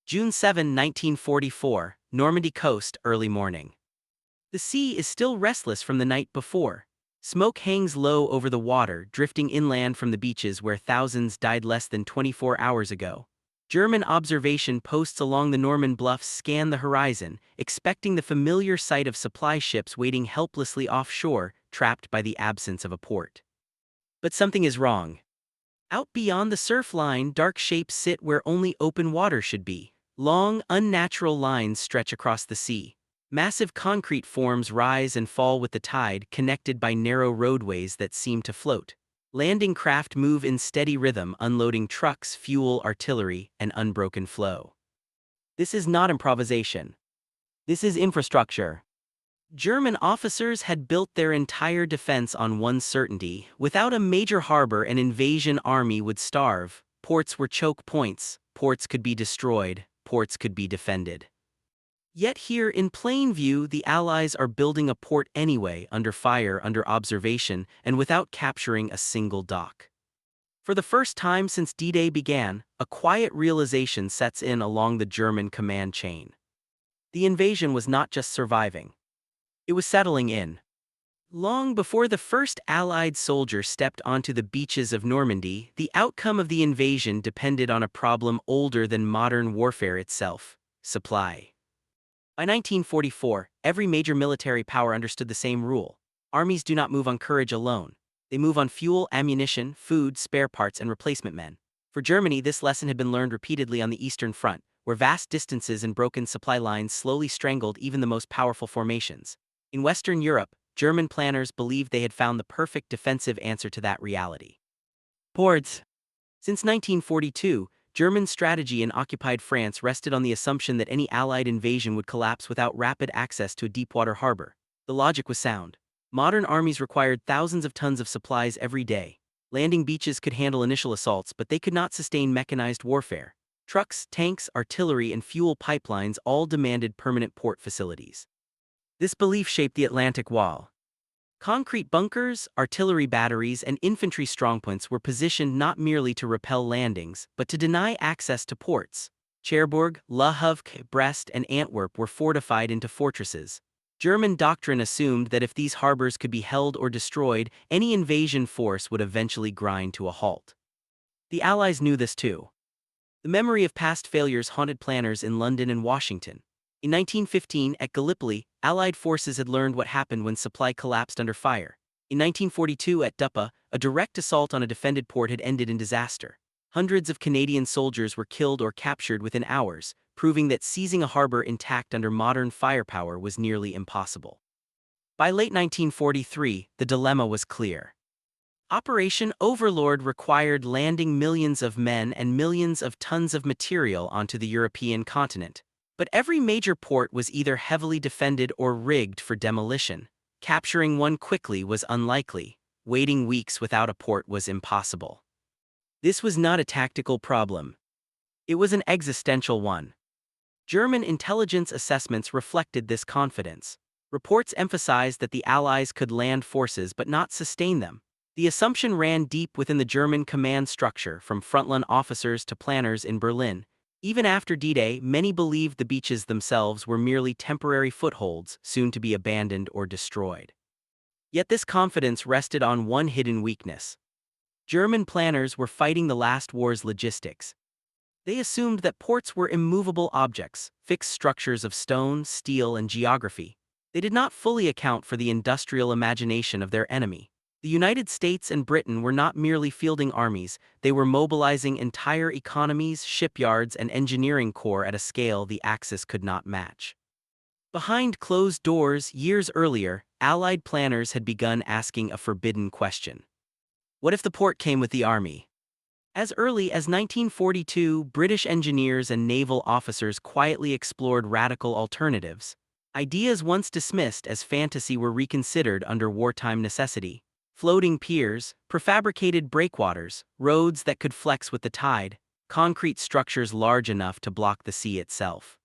June 7, 1944, Normandy coast, early morning. The sea is still restless from the night before. Smoke hangs low over the water, drifting inland from the beaches where thousands died less than 24 hours ago. German observation posts along the Norman bluffs scan the horizon, expecting the familiar sight of supply ships waiting helplessly offshore, trapped by the absence of a port. But something is wrong. Out beyond the surf line, dark shapes sit where only open water should be. Long, unnatural lines stretch across the sea. Massive concrete forms rise and fall with the tide, connected by narrow roadways that seem to float. Landing craft move in steady rhythm, unloading trucks, fuel, artillery, and unbroken flow. This is not improvisation. This is infrastructure. German officers had built their entire defense on one certainty: without a major harbor, an invasion army would starve. Ports were choke points, ports could be destroyed, ports could be defended. Yet here, in plain view, the Allies are building a port anyway, under fire, under observation, and without capturing a single dock. For the first time since D-Day began, a quiet realization sets in along the German command chain. The invasion was not just surviving. It was settling in. Long before the first Allied soldier stepped onto the beaches of Normandy, the outcome of the invasion depended on a problem older than modern warfare itself: supply. By 1944, every major military power understood the same rule. Armies do not move on courage alone. They move on fuel, ammunition, food, spare parts, and replacement men. For Germany, this lesson had been learned repeatedly on the Eastern Front, where vast distances and broken supply lines slowly strangled even the most powerful formations. In Western Europe, German planners believed they had found the perfect defensive answer to that reality: ports. Since 1942, German strategy in occupied France rested on the assumption that any Allied invasion would collapse without rapid access to a deepwater harbor. The logic was sound. Modern armies required thousands of tons of supplies every day. Landing beaches could handle initial assaults, but they could not sustain mechanized warfare. Trucks, tanks, artillery, and fuel pipelines all demanded permanent port facilities. This belief shaped the Atlantic Wall. Concrete bunkers, artillery batteries, and infantry strongpoints were positioned not merely to repel landings, but to deny access to ports. Cherbourg, Le Havre, Brest, and Antwerp were fortified into fortresses. German doctrine assumed that if these harbors could be held or destroyed, any invasion force would eventually grind to a halt. The Allies knew this too. The memory of past failures haunted planners in London and Washington. In 1915, at Gallipoli, Allied forces had learned what happened when supply collapsed under fire. In 1942, at Duppa, a direct assault on a defended port had ended in disaster. Hundreds of Canadian soldiers were killed or captured within hours, proving that seizing a harbor intact under modern firepower was nearly impossible. By late 1943, the dilemma was clear. Operation Overlord required landing millions of men and millions of tons of material onto the European continent. But every major port was either heavily defended or rigged for demolition. Capturing one quickly was unlikely. Waiting weeks without a port was impossible. This was not a tactical problem. It was an existential one. German intelligence assessments reflected this confidence. Reports emphasized that the Allies could land forces but not sustain them. The assumption ran deep within the German command structure, from frontline officers to planners in Berlin. Even after D-Day, many believed the beaches themselves were merely temporary footholds, soon to be abandoned or destroyed. Yet this confidence rested on one hidden weakness. German planners were fighting the last war's logistics. They assumed that ports were immovable objects, fixed structures of stone, steel, and geography. They did not fully account for the industrial imagination of their enemy. The United States and Britain were not merely fielding armies, they were mobilizing entire economies, shipyards, and engineering corps at a scale the Axis could not match. Behind closed doors, years earlier, Allied planners had begun asking a forbidden question. What if the port came with the army? As early as 1942, British engineers and naval officers quietly explored radical alternatives. Ideas once dismissed as fantasy were reconsidered under wartime necessity. Floating piers, prefabricated breakwaters, roads that could flex with the tide, concrete structures large enough to block the sea itself.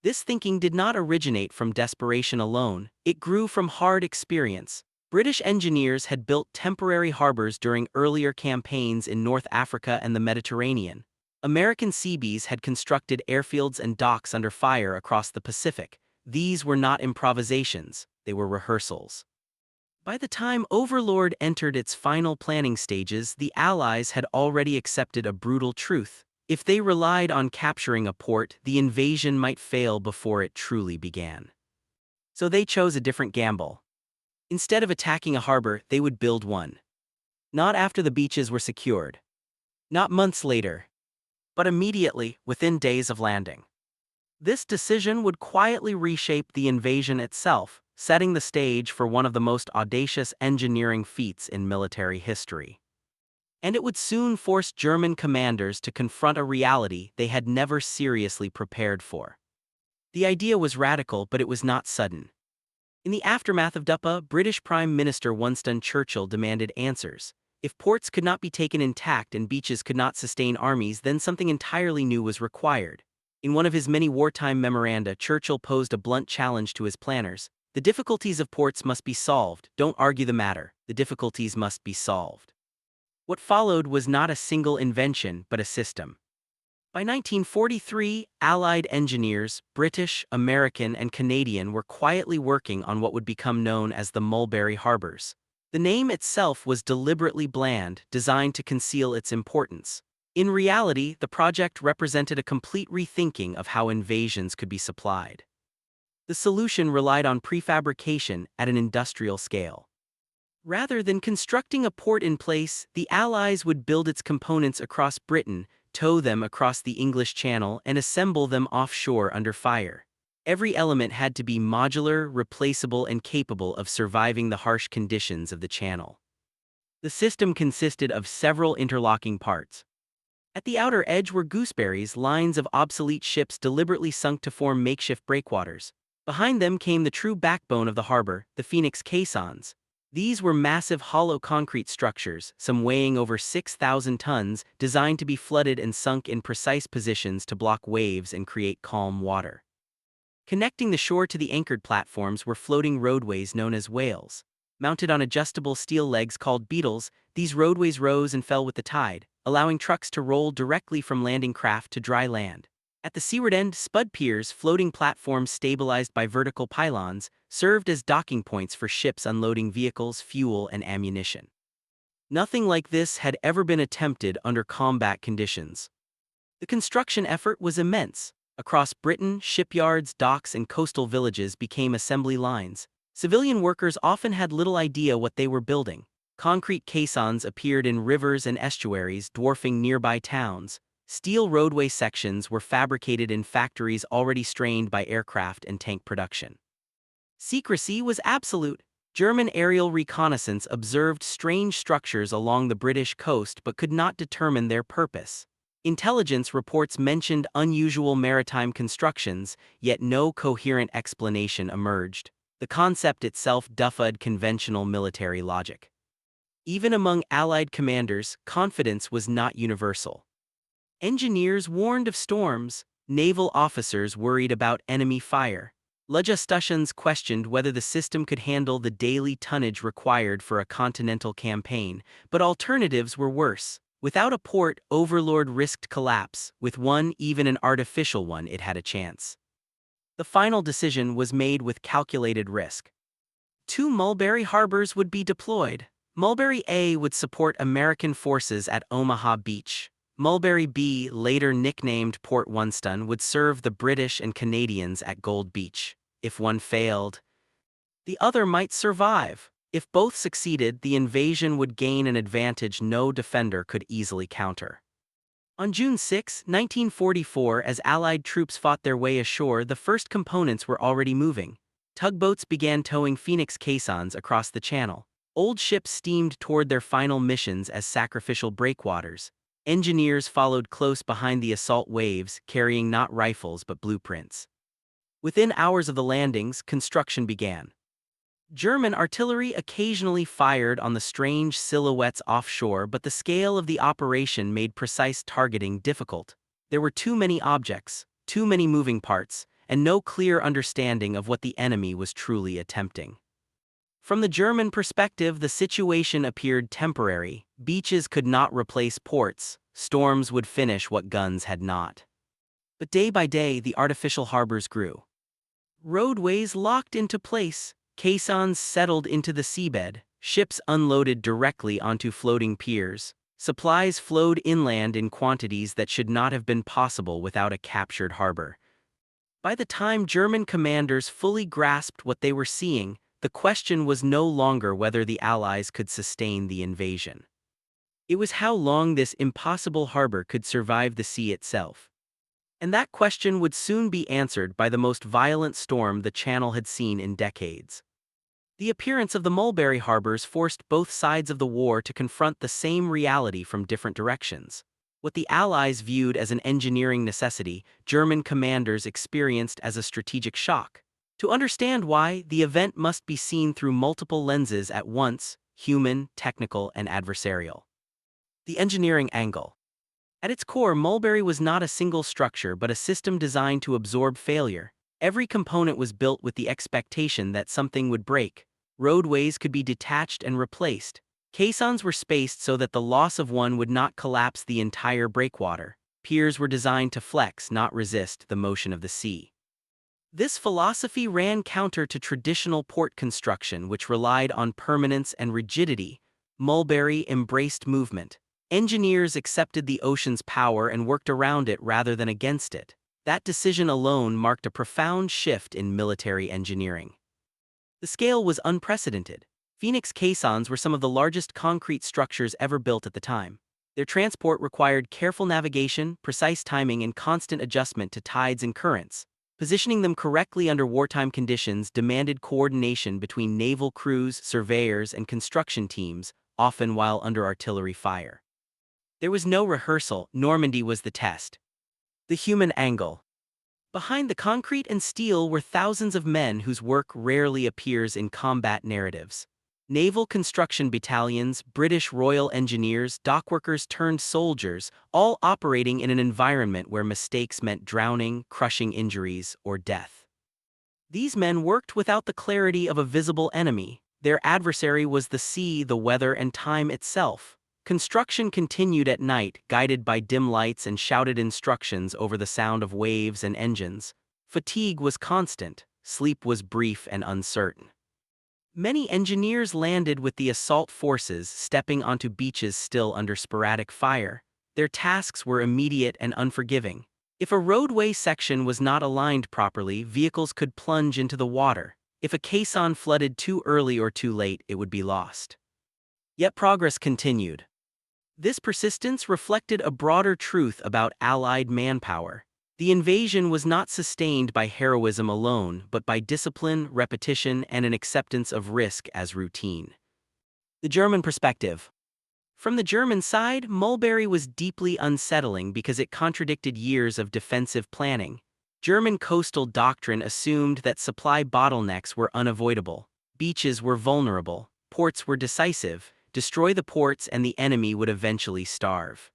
This thinking did not originate from desperation alone, it grew from hard experience. British engineers had built temporary harbors during earlier campaigns in North Africa and the Mediterranean. American Seabees had constructed airfields and docks under fire across the Pacific. These were not improvisations, they were rehearsals. By the time Overlord entered its final planning stages, the Allies had already accepted a brutal truth. If they relied on capturing a port, the invasion might fail before it truly began. So they chose a different gamble. Instead of attacking a harbor, they would build one. Not after the beaches were secured. Not months later. But immediately, within days of landing. This decision would quietly reshape the invasion itself, setting the stage for one of the most audacious engineering feats in military history. And it would soon force German commanders to confront a reality they had never seriously prepared for. The idea was radical, but it was not sudden. In the aftermath of Duppa, British Prime Minister Winston Churchill demanded answers. If ports could not be taken intact and beaches could not sustain armies, then something entirely new was required. In one of his many wartime memoranda, Churchill posed a blunt challenge to his planners. The difficulties of ports must be solved. Don't argue the matter. The difficulties must be solved. What followed was not a single invention, but a system. By 1943, Allied engineers, British, American, and Canadian, were quietly working on what would become known as the Mulberry Harbors. The name itself was deliberately bland, designed to conceal its importance. In reality, the project represented a complete rethinking of how invasions could be supplied. The solution relied on prefabrication at an industrial scale. Rather than constructing a port in place, the Allies would build its components across Britain, tow them across the English Channel, and assemble them offshore under fire. Every element had to be modular, replaceable, and capable of surviving the harsh conditions of the channel. The system consisted of several interlocking parts. At the outer edge were gooseberries, lines of obsolete ships deliberately sunk to form makeshift breakwaters. Behind them came the true backbone of the harbor, the Phoenix caissons. These were massive hollow concrete structures, some weighing over 6,000 tons, designed to be flooded and sunk in precise positions to block waves and create calm water. Connecting the shore to the anchored platforms were floating roadways known as whales. Mounted on adjustable steel legs called beetles, these roadways rose and fell with the tide, allowing trucks to roll directly from landing craft to dry land. At the seaward end, spud piers, floating platforms stabilized by vertical pylons, served as docking points for ships unloading vehicles, fuel, and ammunition. Nothing like this had ever been attempted under combat conditions. The construction effort was immense. Across Britain, shipyards, docks, and coastal villages became assembly lines. Civilian workers often had little idea what they were building. Concrete caissons appeared in rivers and estuaries, dwarfing nearby towns. Steel roadway sections were fabricated in factories already strained by aircraft and tank production. Secrecy was absolute. German aerial reconnaissance observed strange structures along the British coast but could not determine their purpose. Intelligence reports mentioned unusual maritime constructions, yet no coherent explanation emerged. The concept itself defied conventional military logic. Even among Allied commanders, confidence was not universal. Engineers warned of storms, naval officers worried about enemy fire. Logisticians questioned whether the system could handle the daily tonnage required for a continental campaign, but alternatives were worse. Without a port, Overlord risked collapse. With one, even an artificial one, it had a chance. The final decision was made with calculated risk. 2 Mulberry Harbors would be deployed. Mulberry A would support American forces at Omaha Beach. Mulberry B, later nicknamed Port Winston, would serve the British and Canadians at Gold Beach. If one failed, the other might survive. If both succeeded, the invasion would gain an advantage no defender could easily counter. On June 6, 1944, as Allied troops fought their way ashore, the first components were already moving. Tugboats began towing Phoenix caissons across the channel. Old ships steamed toward their final missions as sacrificial breakwaters. Engineers followed close behind the assault waves, carrying not rifles but blueprints. Within hours of the landings, construction began. German artillery occasionally fired on the strange silhouettes offshore, but the scale of the operation made precise targeting difficult. There were too many objects, too many moving parts, and no clear understanding of what the enemy was truly attempting. From the German perspective, the situation appeared temporary. Beaches could not replace ports, storms would finish what guns had not. But day by day, the artificial harbors grew. Roadways locked into place, caissons settled into the seabed, ships unloaded directly onto floating piers. Supplies flowed inland in quantities that should not have been possible without a captured harbor. By the time German commanders fully grasped what they were seeing, the question was no longer whether the Allies could sustain the invasion. It was how long this impossible harbor could survive the sea itself. And that question would soon be answered by the most violent storm the Channel had seen in decades. The appearance of the Mulberry Harbors forced both sides of the war to confront the same reality from different directions. What the Allies viewed as an engineering necessity, German commanders experienced as a strategic shock. To understand why, the event must be seen through multiple lenses at once: human, technical, and adversarial. The engineering angle. At its core, Mulberry was not a single structure but a system designed to absorb failure. Every component was built with the expectation that something would break. Roadways could be detached and replaced. Caissons were spaced so that the loss of one would not collapse the entire breakwater. Piers were designed to flex, not resist, the motion of the sea. This philosophy ran counter to traditional port construction, which relied on permanence and rigidity. Mulberry embraced movement. Engineers accepted the ocean's power and worked around it rather than against it. That decision alone marked a profound shift in military engineering. The scale was unprecedented. Phoenix caissons were some of the largest concrete structures ever built at the time. Their transport required careful navigation, precise timing, and constant adjustment to tides and currents. Positioning them correctly under wartime conditions demanded coordination between naval crews, surveyors, and construction teams, often while under artillery fire. There was no rehearsal. Normandy was the test. The human angle. Behind the concrete and steel were thousands of men whose work rarely appears in combat narratives. Naval construction battalions, British Royal Engineers, dockworkers turned soldiers, all operating in an environment where mistakes meant drowning, crushing injuries, or death. These men worked without the clarity of a visible enemy. Their adversary was the sea, the weather, and time itself. Construction continued at night, guided by dim lights and shouted instructions over the sound of waves and engines. Fatigue was constant, sleep was brief and uncertain. Many engineers landed with the assault forces, stepping onto beaches still under sporadic fire. Their tasks were immediate and unforgiving. If a roadway section was not aligned properly, vehicles could plunge into the water. If a caisson flooded too early or too late, it would be lost. Yet progress continued. This persistence reflected a broader truth about Allied manpower. The invasion was not sustained by heroism alone, but by discipline, repetition, and an acceptance of risk as routine. The German perspective. From the German side, Mulberry was deeply unsettling because it contradicted years of defensive planning. German coastal doctrine assumed that supply bottlenecks were unavoidable. Beaches were vulnerable. Ports were decisive. Destroy the ports and the enemy would eventually starve.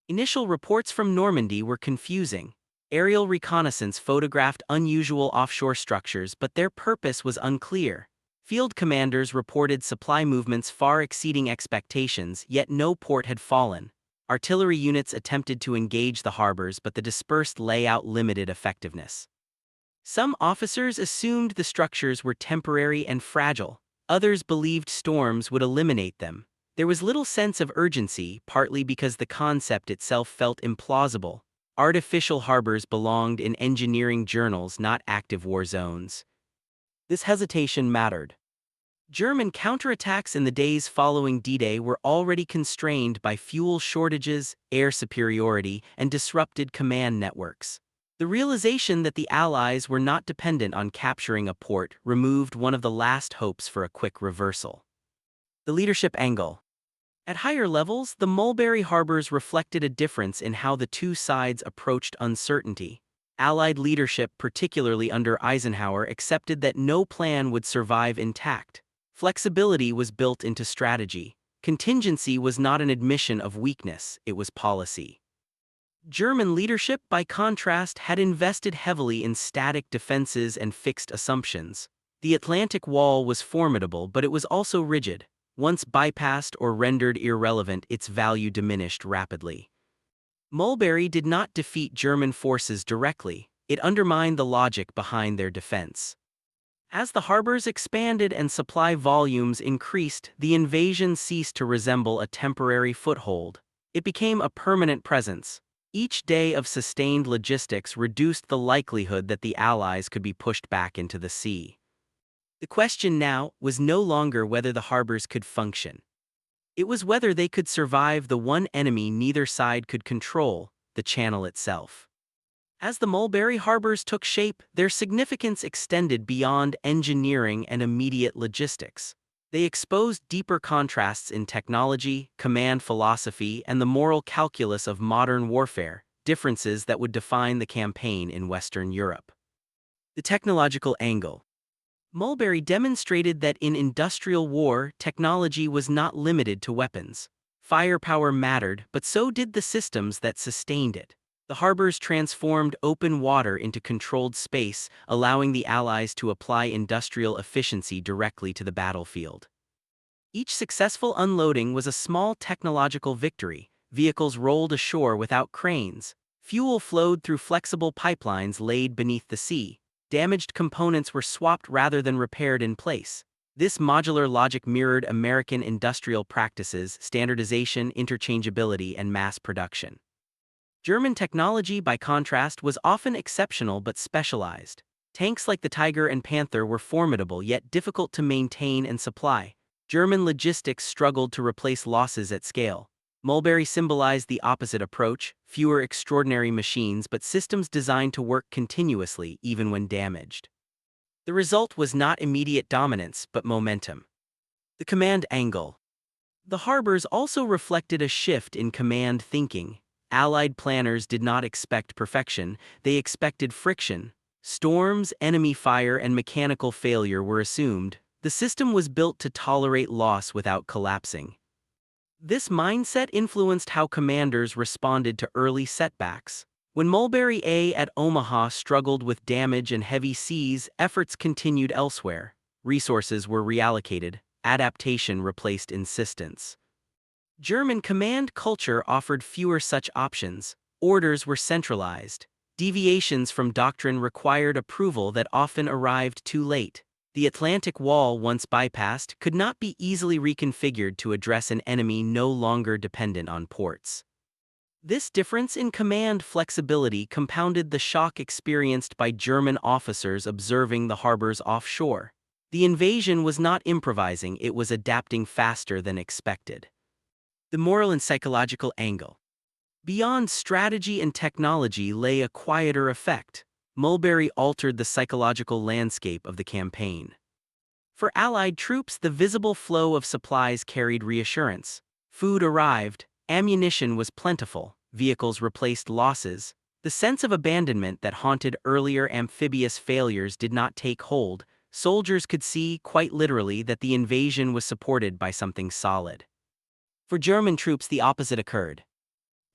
Initial reports from Normandy were confusing. Aerial reconnaissance photographed unusual offshore structures, but their purpose was unclear. Field commanders reported supply movements far exceeding expectations, yet no port had fallen. Artillery units attempted to engage the harbors, but the dispersed layout limited effectiveness. Some officers assumed the structures were temporary and fragile. Others believed storms would eliminate them. There was little sense of urgency, partly because the concept itself felt implausible. Artificial harbors belonged in engineering journals, not active war zones. This hesitation mattered. German counterattacks in the days following D-Day were already constrained by fuel shortages, air superiority, and disrupted command networks. The realization that the Allies were not dependent on capturing a port removed one of the last hopes for a quick reversal. The leadership angle. At higher levels, the Mulberry Harbors reflected a difference in how the two sides approached uncertainty. Allied leadership, particularly under Eisenhower, accepted that no plan would survive intact. Flexibility was built into strategy. Contingency was not an admission of weakness, it was policy. German leadership, by contrast, had invested heavily in static defenses and fixed assumptions. The Atlantic Wall was formidable, but it was also rigid. Once bypassed or rendered irrelevant, its value diminished rapidly. Mulberry did not defeat German forces directly, it undermined the logic behind their defense. As the harbors expanded and supply volumes increased, the invasion ceased to resemble a temporary foothold. It became a permanent presence. Each day of sustained logistics reduced the likelihood that the Allies could be pushed back into the sea. The question now was no longer whether the harbors could function. It was whether they could survive the one enemy neither side could control, the channel itself. As the Mulberry Harbors took shape, their significance extended beyond engineering and immediate logistics. They exposed deeper contrasts in technology, command philosophy, and the moral calculus of modern warfare, differences that would define the campaign in Western Europe. The technological angle. Mulberry demonstrated that in industrial war, technology was not limited to weapons. Firepower mattered, but so did the systems that sustained it. The harbors transformed open water into controlled space, allowing the Allies to apply industrial efficiency directly to the battlefield. Each successful unloading was a small technological victory. Vehicles rolled ashore without cranes. Fuel flowed through flexible pipelines laid beneath the sea. Damaged components were swapped rather than repaired in place. This modular logic mirrored American industrial practices, standardization, interchangeability, and mass production. German technology, by contrast, was often exceptional but specialized. Tanks like the Tiger and Panther were formidable yet difficult to maintain and supply. German logistics struggled to replace losses at scale. Mulberry symbolized the opposite approach: fewer extraordinary machines but systems designed to work continuously even when damaged. The result was not immediate dominance but momentum. The command angle. The harbors also reflected a shift in command thinking. Allied planners did not expect perfection, they expected friction. Storms, enemy fire, and mechanical failure were assumed. The system was built to tolerate loss without collapsing. This mindset influenced how commanders responded to early setbacks. When Mulberry A at Omaha struggled with damage and heavy seas, efforts continued elsewhere. Resources were reallocated, adaptation replaced insistence. German command culture offered fewer such options. Orders were centralized. Deviations from doctrine required approval that often arrived too late. The Atlantic Wall, once bypassed, could not be easily reconfigured to address an enemy no longer dependent on ports. This difference in command flexibility compounded the shock experienced by German officers observing the harbors offshore. The invasion was not improvising, it was adapting faster than expected. The moral and psychological angle. Beyond strategy and technology lay a quieter effect. Mulberry altered the psychological landscape of the campaign. For Allied troops, the visible flow of supplies carried reassurance. Food arrived, ammunition was plentiful, vehicles replaced losses. The sense of abandonment that haunted earlier amphibious failures did not take hold. Soldiers could see, quite literally, that the invasion was supported by something solid. For German troops, the opposite occurred.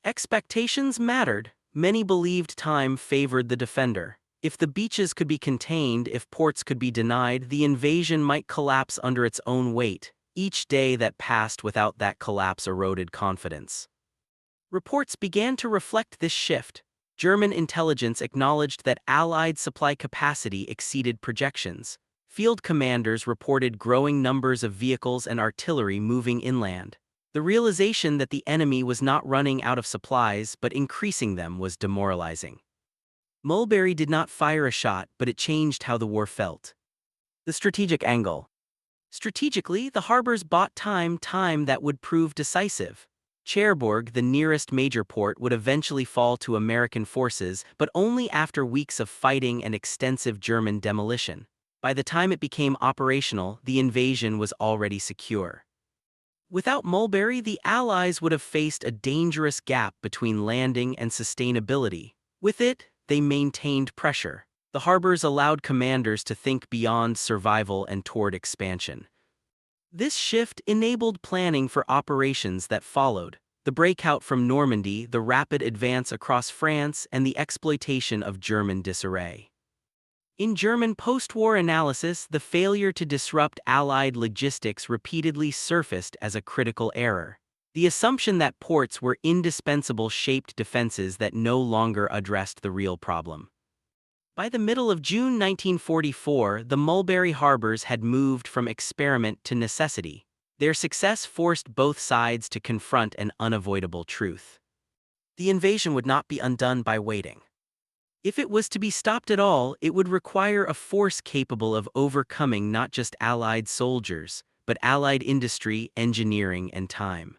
Expectations mattered. Many believed time favored the defender. If the beaches could be contained, if ports could be denied, the invasion might collapse under its own weight. Each day that passed without that collapse eroded confidence. Reports began to reflect this shift. German intelligence acknowledged that Allied supply capacity exceeded projections. Field commanders reported growing numbers of vehicles and artillery moving inland. The realization that the enemy was not running out of supplies but increasing them was demoralizing. Mulberry did not fire a shot, but it changed how the war felt. The strategic angle. Strategically, the harbors bought time that would prove decisive. Cherbourg, the nearest major port, would eventually fall to American forces, but only after weeks of fighting and extensive German demolition. By the time it became operational, the invasion was already secure. Without Mulberry, the Allies would have faced a dangerous gap between landing and sustainability. With it, they maintained pressure. The harbors allowed commanders to think beyond survival and toward expansion. This shift enabled planning for operations that followed: the breakout from Normandy, the rapid advance across France, and the exploitation of German disarray. In German post-war analysis, the failure to disrupt Allied logistics repeatedly surfaced as a critical error. The assumption that ports were indispensable shaped defenses that no longer addressed the real problem. By the middle of June 1944, the Mulberry Harbors had moved from experiment to necessity. Their success forced both sides to confront an unavoidable truth. The invasion would not be undone by waiting. If it was to be stopped at all, it would require a force capable of overcoming not just Allied soldiers, but Allied industry, engineering, and time.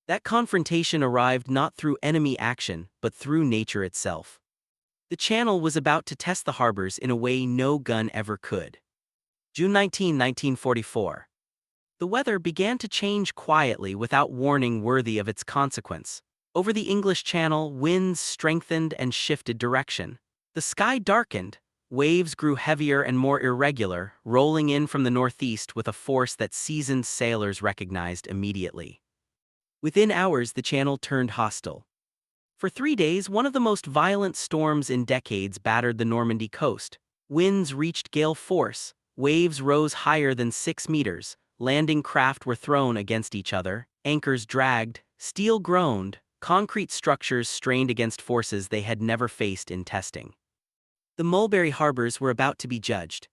That confrontation arrived not through enemy action, but through nature itself. The Channel was about to test the harbors in a way no gun ever could. June 19, 1944. The weather began to change quietly without warning worthy of its consequence. Over the English Channel, winds strengthened and shifted direction. The sky darkened, waves grew heavier and more irregular, rolling in from the northeast with a force that seasoned sailors recognized immediately. Within hours, the Channel turned hostile. For 3 days, one of the most violent storms in decades battered the Normandy coast. Winds reached gale force, waves rose higher than 6 meters, landing craft were thrown against each other, anchors dragged, steel groaned, concrete structures strained against forces they had never faced in testing. The Mulberry Harbors were about to be judged.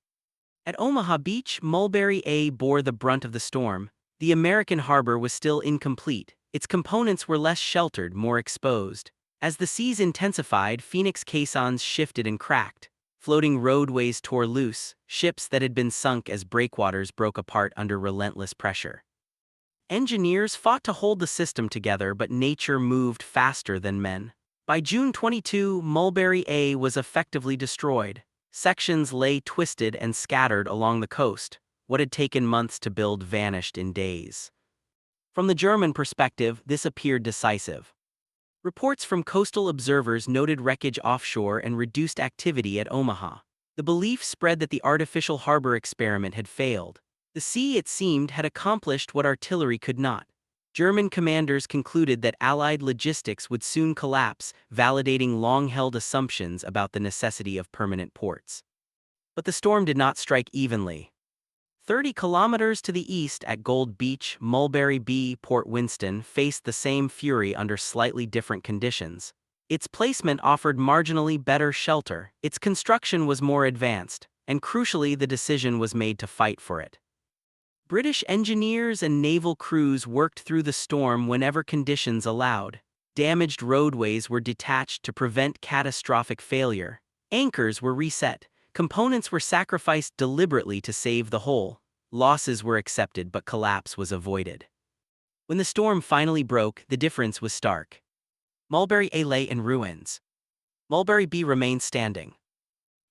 At Omaha Beach, Mulberry A bore the brunt of the storm. The American harbor was still incomplete. Its components were less sheltered, more exposed. As the seas intensified, Phoenix caissons shifted and cracked. Floating roadways tore loose, ships that had been sunk as breakwaters broke apart under relentless pressure. Engineers fought to hold the system together, but nature moved faster than men. By June 22, Mulberry A was effectively destroyed. Sections lay twisted and scattered along the coast. What had taken months to build vanished in days. From the German perspective, this appeared decisive. Reports from coastal observers noted wreckage offshore and reduced activity at Omaha. The belief spread that the artificial harbor experiment had failed. The sea, it seemed, had accomplished what artillery could not. German commanders concluded that Allied logistics would soon collapse, validating long-held assumptions about the necessity of permanent ports. But the storm did not strike evenly. 30 kilometers to the east at Gold Beach, Mulberry B, Port Winston faced the same fury under slightly different conditions. Its placement offered marginally better shelter, its construction was more advanced, and crucially the decision was made to fight for it. British engineers and naval crews worked through the storm whenever conditions allowed. Damaged roadways were detached to prevent catastrophic failure. Anchors were reset. Components were sacrificed deliberately to save the whole. Losses were accepted, but collapse was avoided. When the storm finally broke, the difference was stark. Mulberry A lay in ruins. Mulberry B remained standing.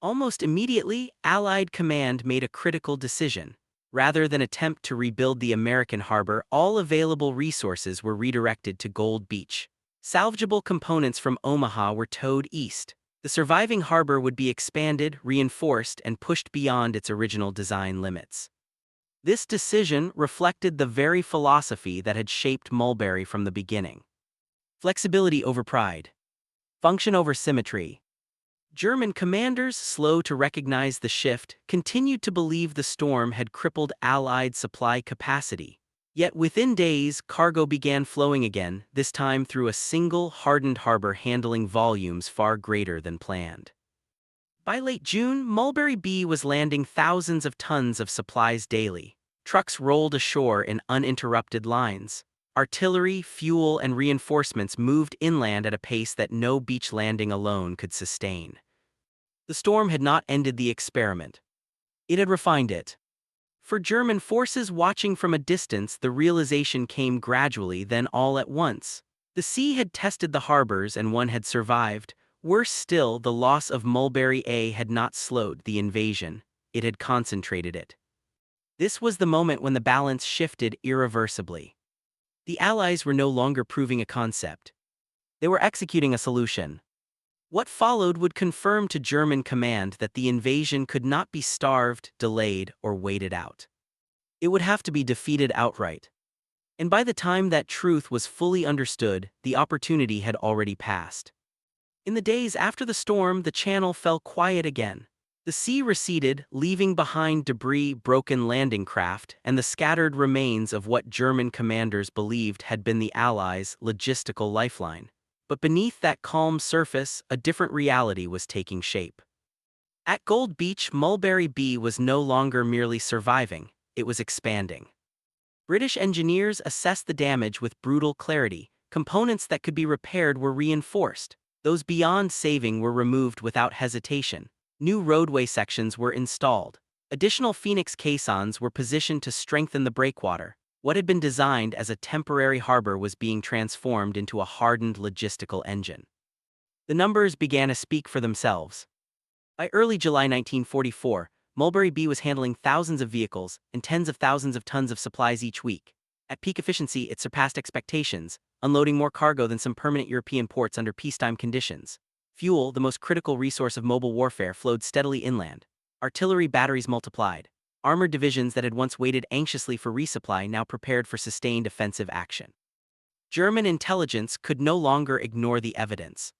Almost immediately, Allied command made a critical decision. Rather than attempt to rebuild the American harbor, all available resources were redirected to Gold Beach. Salvageable components from Omaha were towed east. The surviving harbor would be expanded, reinforced, and pushed beyond its original design limits. This decision reflected the very philosophy that had shaped Mulberry from the beginning. Flexibility over pride. Function over symmetry. German commanders, slow to recognize the shift, continued to believe the storm had crippled Allied supply capacity. Yet within days, cargo began flowing again, this time through a single, hardened harbor handling volumes far greater than planned. By late June, Mulberry B was landing thousands of tons of supplies daily. Trucks rolled ashore in uninterrupted lines. Artillery, fuel, and reinforcements moved inland at a pace that no beach landing alone could sustain. The storm had not ended the experiment. It had refined it. For German forces watching from a distance, the realization came gradually, then all at once. The sea had tested the harbors and one had survived. Worse still, the loss of Mulberry A had not slowed the invasion, it had concentrated it. This was the moment when the balance shifted irreversibly. The Allies were no longer proving a concept. They were executing a solution. What followed would confirm to German command that the invasion could not be starved, delayed, or waited out. It would have to be defeated outright. And by the time that truth was fully understood, the opportunity had already passed. In the days after the storm, the Channel fell quiet again. The sea receded, leaving behind debris, broken landing craft, and the scattered remains of what German commanders believed had been the Allies' logistical lifeline. But beneath that calm surface, a different reality was taking shape. At Gold Beach, Mulberry B was no longer merely surviving, it was expanding. British engineers assessed the damage with brutal clarity. Components that could be repaired were reinforced. Those beyond saving were removed without hesitation. New roadway sections were installed. Additional Phoenix caissons were positioned to strengthen the breakwater. What had been designed as a temporary harbor was being transformed into a hardened logistical engine. The numbers began to speak for themselves. By early July 1944, Mulberry B was handling thousands of vehicles and tens of thousands of tons of supplies each week. At peak efficiency, it surpassed expectations, unloading more cargo than some permanent European ports under peacetime conditions. Fuel, the most critical resource of mobile warfare, flowed steadily inland. Artillery batteries multiplied. Armored divisions that had once waited anxiously for resupply now prepared for sustained offensive action. German intelligence could no longer ignore the evidence.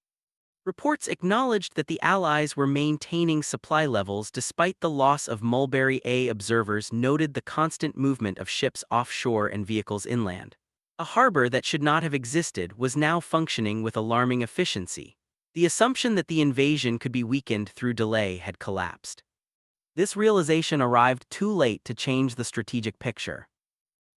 Reports acknowledged that the Allies were maintaining supply levels despite the loss of Mulberry A. Observers noted the constant movement of ships offshore and vehicles inland. A harbor that should not have existed was now functioning with alarming efficiency. The assumption that the invasion could be weakened through delay had collapsed. This realization arrived too late to change the strategic picture.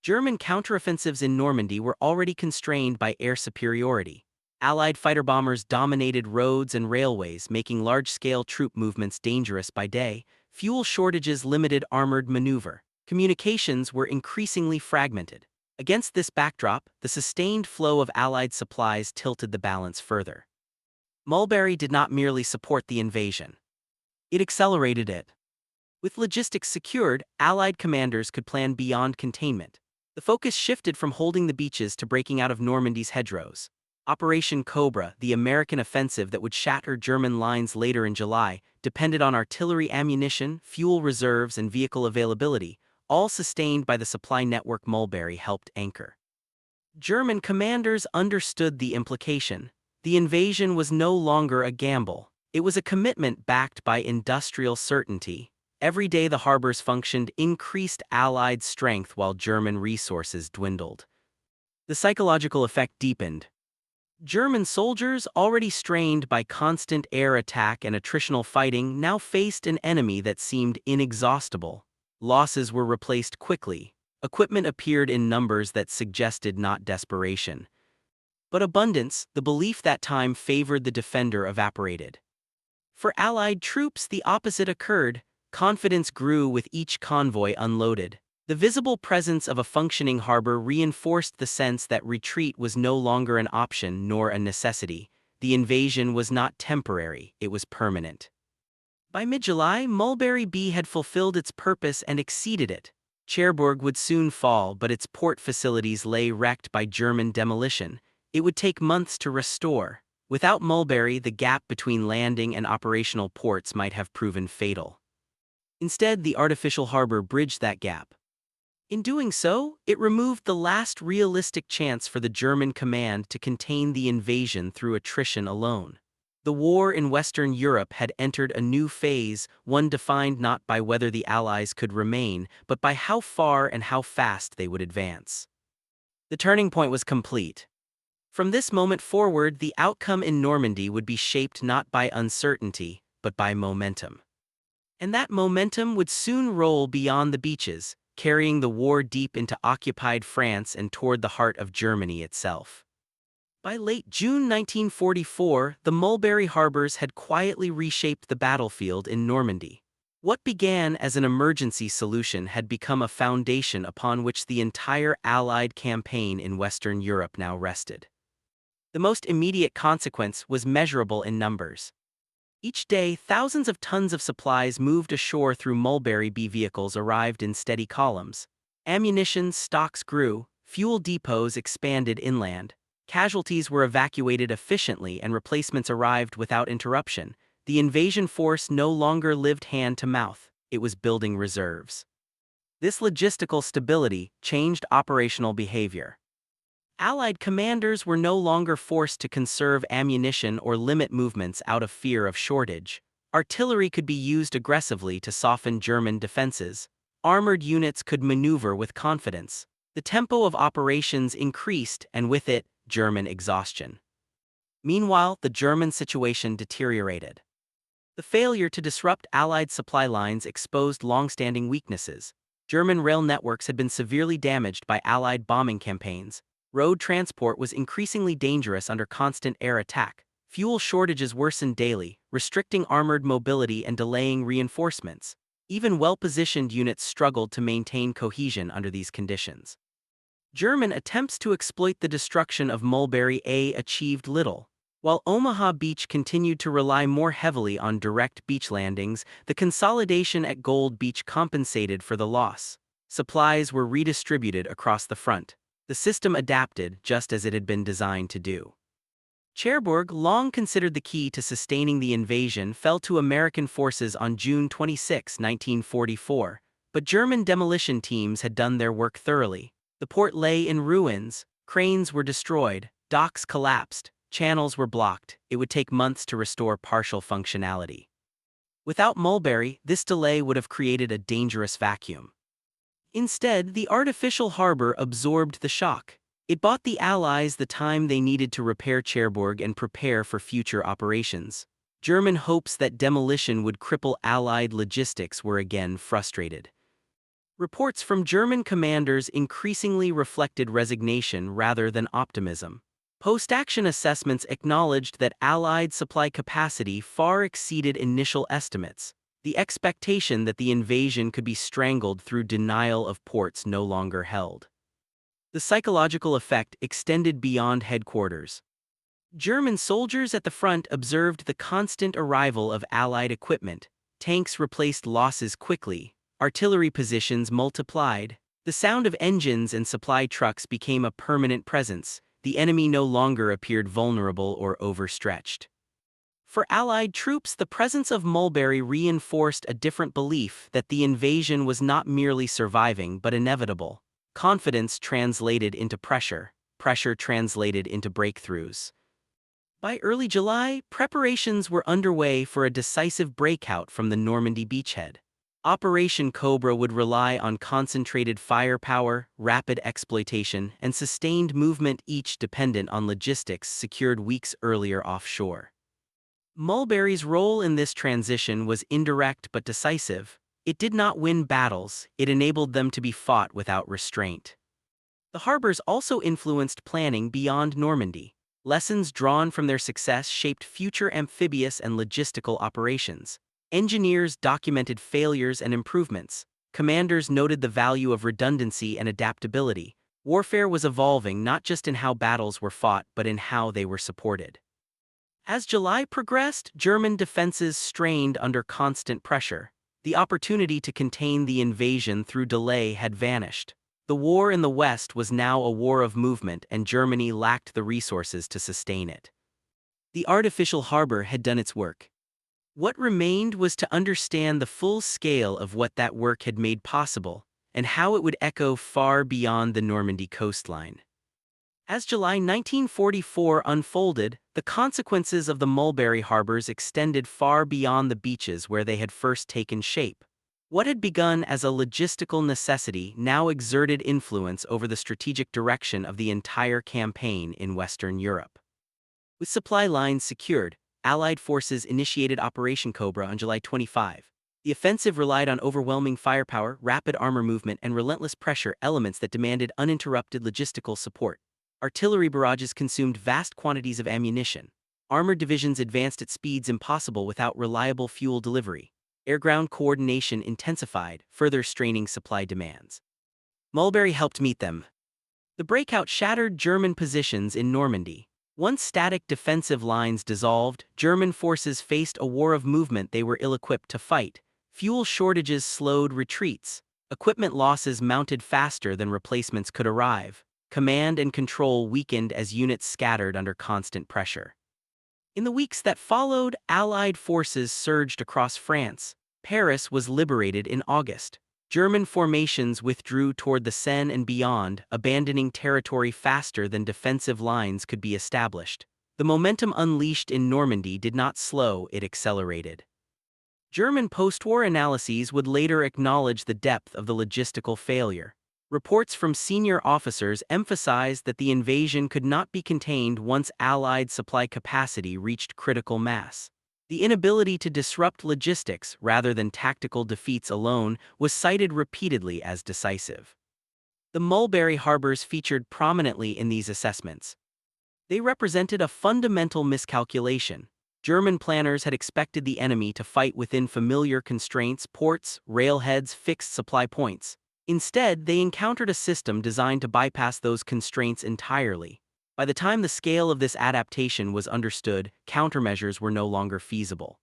German counteroffensives in Normandy were already constrained by air superiority. Allied fighter bombers dominated roads and railways, making large-scale troop movements dangerous by day. Fuel shortages limited armored maneuver. Communications were increasingly fragmented. Against this backdrop, the sustained flow of Allied supplies tilted the balance further. Mulberry did not merely support the invasion. It accelerated it. With logistics secured, Allied commanders could plan beyond containment. The focus shifted from holding the beaches to breaking out of Normandy's hedgerows. Operation Cobra, the American offensive that would shatter German lines later in July, depended on artillery ammunition, fuel reserves, and vehicle availability, all sustained by the supply network Mulberry helped anchor. German commanders understood the implication. The invasion was no longer a gamble. It was a commitment backed by industrial certainty. Every day the harbors functioned increased Allied strength while German resources dwindled. The psychological effect deepened. German soldiers, already strained by constant air attack and attritional fighting, now faced an enemy that seemed inexhaustible. Losses were replaced quickly. Equipment appeared in numbers that suggested not desperation, but abundance. The belief that time favored the defender evaporated. For Allied troops, the opposite occurred. Confidence grew with each convoy unloaded. The visible presence of a functioning harbor reinforced the sense that retreat was no longer an option nor a necessity. The invasion was not temporary, it was permanent. By mid-July, Mulberry B had fulfilled its purpose and exceeded it. Cherbourg would soon fall, but its port facilities lay wrecked by German demolition. It would take months to restore. Without Mulberry, the gap between landing and operational ports might have proven fatal. Instead, the artificial harbor bridged that gap. In doing so, it removed the last realistic chance for the German command to contain the invasion through attrition alone. The war in Western Europe had entered a new phase, one defined not by whether the Allies could remain, but by how far and how fast they would advance. The turning point was complete. From this moment forward, the outcome in Normandy would be shaped not by uncertainty, but by momentum. And that momentum would soon roll beyond the beaches, carrying the war deep into occupied France and toward the heart of Germany itself. By late June 1944, the Mulberry Harbors had quietly reshaped the battlefield in Normandy. What began as an emergency solution had become a foundation upon which the entire Allied campaign in Western Europe now rested. The most immediate consequence was measurable in numbers. Each day, thousands of tons of supplies moved ashore through Mulberry B vehicles arrived in steady columns. Ammunition stocks grew, fuel depots expanded inland. Casualties were evacuated efficiently and replacements arrived without interruption. The invasion force no longer lived hand to mouth, it was building reserves. This logistical stability changed operational behavior. Allied commanders were no longer forced to conserve ammunition or limit movements out of fear of shortage. Artillery could be used aggressively to soften German defenses. Armored units could maneuver with confidence. The tempo of operations increased, and with it, German exhaustion. Meanwhile, the German situation deteriorated. The failure to disrupt Allied supply lines exposed long-standing weaknesses. German rail networks had been severely damaged by Allied bombing campaigns. Road transport was increasingly dangerous under constant air attack. Fuel shortages worsened daily, restricting armored mobility and delaying reinforcements. Even well-positioned units struggled to maintain cohesion under these conditions. German attempts to exploit the destruction of Mulberry achieved little. While Omaha Beach continued to rely more heavily on direct beach landings, the consolidation at Gold Beach compensated for the loss. Supplies were redistributed across the front. The system adapted just as it had been designed to do. Cherbourg, long considered the key to sustaining the invasion, fell to American forces on June 26, 1944, but German demolition teams had done their work thoroughly. The port lay in ruins, cranes were destroyed, docks collapsed, channels were blocked. It would take months to restore partial functionality. Without Mulberry, this delay would have created a dangerous vacuum. Instead, the artificial harbor absorbed the shock. It bought the Allies the time they needed to repair Cherbourg and prepare for future operations. German hopes that demolition would cripple Allied logistics were again frustrated. Reports from German commanders increasingly reflected resignation rather than optimism. Post-action assessments acknowledged that Allied supply capacity far exceeded initial estimates. The expectation that the invasion could be strangled through denial of ports no longer held. The psychological effect extended beyond headquarters. German soldiers at the front observed the constant arrival of Allied equipment. Tanks replaced losses quickly. Artillery positions multiplied. The sound of engines and supply trucks became a permanent presence. The enemy no longer appeared vulnerable or overstretched. For Allied troops, the presence of Mulberry reinforced a different belief that the invasion was not merely surviving but inevitable. Confidence translated into pressure. Pressure translated into breakthroughs. By early July, preparations were underway for a decisive breakout from the Normandy beachhead. Operation Cobra would rely on concentrated firepower, rapid exploitation, and sustained movement, each dependent on logistics secured weeks earlier offshore. Mulberry's role in this transition was indirect but decisive. It did not win battles, it enabled them to be fought without restraint. The harbors also influenced planning beyond Normandy. Lessons drawn from their success shaped future amphibious and logistical operations. Engineers documented failures and improvements. Commanders noted the value of redundancy and adaptability. Warfare was evolving not just in how battles were fought but in how they were supported. As July progressed, German defenses strained under constant pressure. The opportunity to contain the invasion through delay had vanished. The war in the West was now a war of movement, and Germany lacked the resources to sustain it. The artificial harbor had done its work. What remained was to understand the full scale of what that work had made possible, and how it would echo far beyond the Normandy coastline. As July 1944 unfolded, the consequences of the Mulberry Harbors extended far beyond the beaches where they had first taken shape. What had begun as a logistical necessity now exerted influence over the strategic direction of the entire campaign in Western Europe. With supply lines secured, Allied forces initiated Operation Cobra on July 25. The offensive relied on overwhelming firepower, rapid armor movement, and relentless pressure, elements that demanded uninterrupted logistical support. Artillery barrages consumed vast quantities of ammunition. Armored divisions advanced at speeds impossible without reliable fuel delivery. Air-ground coordination intensified, further straining supply demands. Mulberry helped meet them. The breakout shattered German positions in Normandy. Once static defensive lines dissolved, German forces faced a war of movement they were ill-equipped to fight. Fuel shortages slowed retreats. Equipment losses mounted faster than replacements could arrive. Command and control weakened as units scattered under constant pressure. In the weeks that followed, Allied forces surged across France. Paris was liberated in August. German formations withdrew toward the Seine and beyond, abandoning territory faster than defensive lines could be established. The momentum unleashed in Normandy did not slow, it accelerated. German post-war analyses would later acknowledge the depth of the logistical failure. Reports from senior officers emphasized that the invasion could not be contained once Allied supply capacity reached critical mass. The inability to disrupt logistics rather than tactical defeats alone was cited repeatedly as decisive. The Mulberry Harbors featured prominently in these assessments. They represented a fundamental miscalculation. German planners had expected the enemy to fight within familiar constraints, ports, railheads, fixed supply points. Instead, they encountered a system designed to bypass those constraints entirely. By the time the scale of this adaptation was understood, countermeasures were no longer feasible.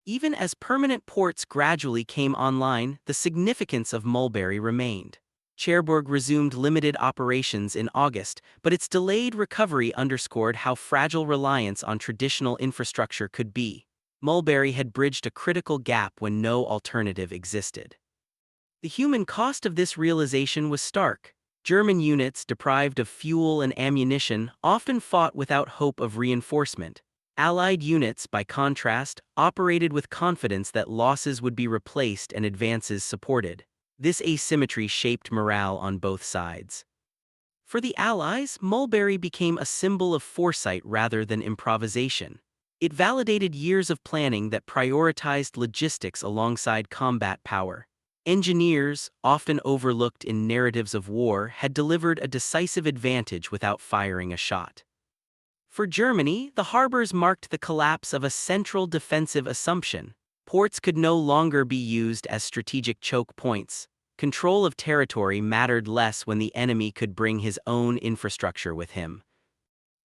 Even as permanent ports gradually came online, the significance of Mulberry remained. Cherbourg resumed limited operations in August, but its delayed recovery underscored how fragile reliance on traditional infrastructure could be. Mulberry had bridged a critical gap when no alternative existed. The human cost of this realization was stark. German units, deprived of fuel and ammunition, often fought without hope of reinforcement. Allied units, by contrast, operated with confidence that losses would be replaced and advances supported. This asymmetry shaped morale on both sides. For the Allies, Mulberry became a symbol of foresight rather than improvisation. It validated years of planning that prioritized logistics alongside combat power. Engineers, often overlooked in narratives of war, had delivered a decisive advantage without firing a shot. For Germany, the harbors marked the collapse of a central defensive assumption. Ports could no longer be used as strategic choke points. Control of territory mattered less when the enemy could bring his own infrastructure with him.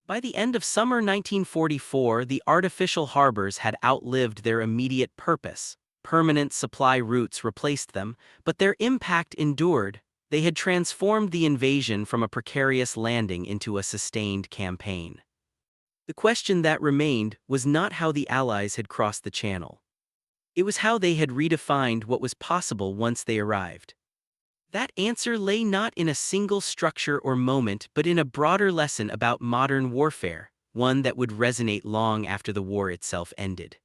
By the end of summer 1944, the artificial harbors had outlived their immediate purpose. Permanent supply routes replaced them, but their impact endured. They had transformed the invasion from a precarious landing into a sustained campaign. The question that remained was not how the Allies had crossed the Channel. It was how they had redefined what was possible once they arrived. That answer lay not in a single structure or moment, but in a broader lesson about modern warfare, one that would resonate long after the war itself ended.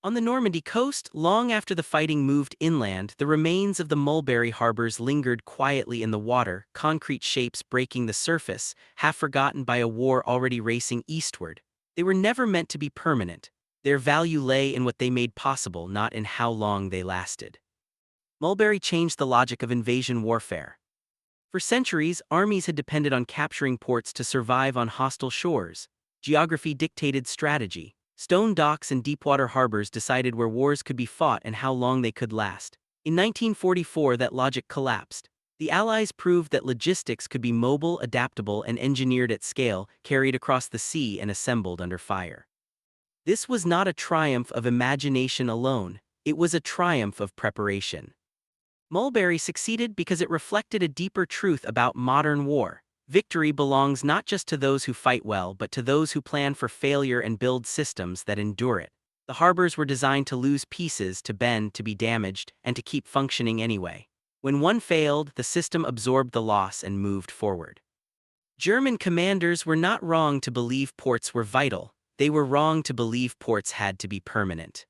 On the Normandy coast, long after the fighting moved inland, the remains of the Mulberry Harbors lingered quietly in the water, concrete shapes breaking the surface, half forgotten by a war already racing eastward. They were never meant to be permanent. Their value lay in what they made possible, not in how long they lasted. Mulberry changed the logic of invasion warfare. For centuries, armies had depended on capturing ports to survive on hostile shores. Geography dictated strategy. Stone docks and deepwater harbors decided where wars could be fought and how long they could last. In 1944, that logic collapsed. The Allies proved that logistics could be mobile, adaptable, and engineered at scale, carried across the sea and assembled under fire. This was not a triumph of imagination alone, it was a triumph of preparation. Mulberry succeeded because it reflected a deeper truth about modern war. Victory belongs not just to those who fight well, but to those who plan for failure and build systems that endure it. The harbors were designed to lose pieces, to bend, to be damaged, and to keep functioning anyway. When one failed, the system absorbed the loss and moved forward. German commanders were not wrong to believe ports were vital. They were wrong to believe ports had to be permanent.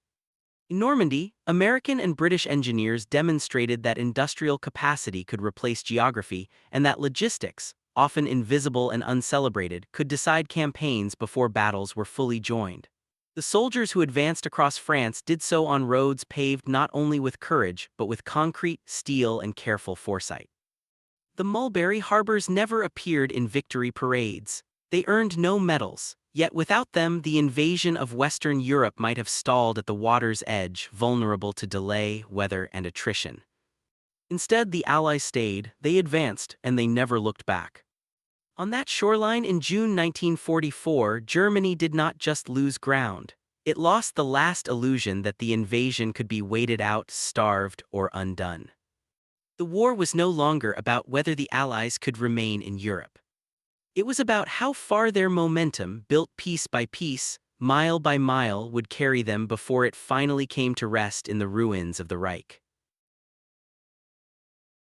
In Normandy, American and British engineers demonstrated that industrial capacity could replace geography and that logistics, often invisible and uncelebrated, could decide campaigns before battles were fully joined. The soldiers who advanced across France did so on roads paved not only with courage but with concrete, steel, and careful foresight. The Mulberry Harbors never appeared in victory parades. They earned no medals, yet without them the invasion of Western Europe might have stalled at the water's edge, vulnerable to delay, weather, and attrition. Instead, the Allies stayed, they advanced, and they never looked back. On that shoreline in June 1944, Germany did not just lose ground. It lost the last illusion that the invasion could be waited out, starved, or undone. The war was no longer about whether the Allies could remain in Europe. It was about how far their momentum, built piece by piece, mile by mile, would carry them before it finally came to rest in the ruins of the Reich.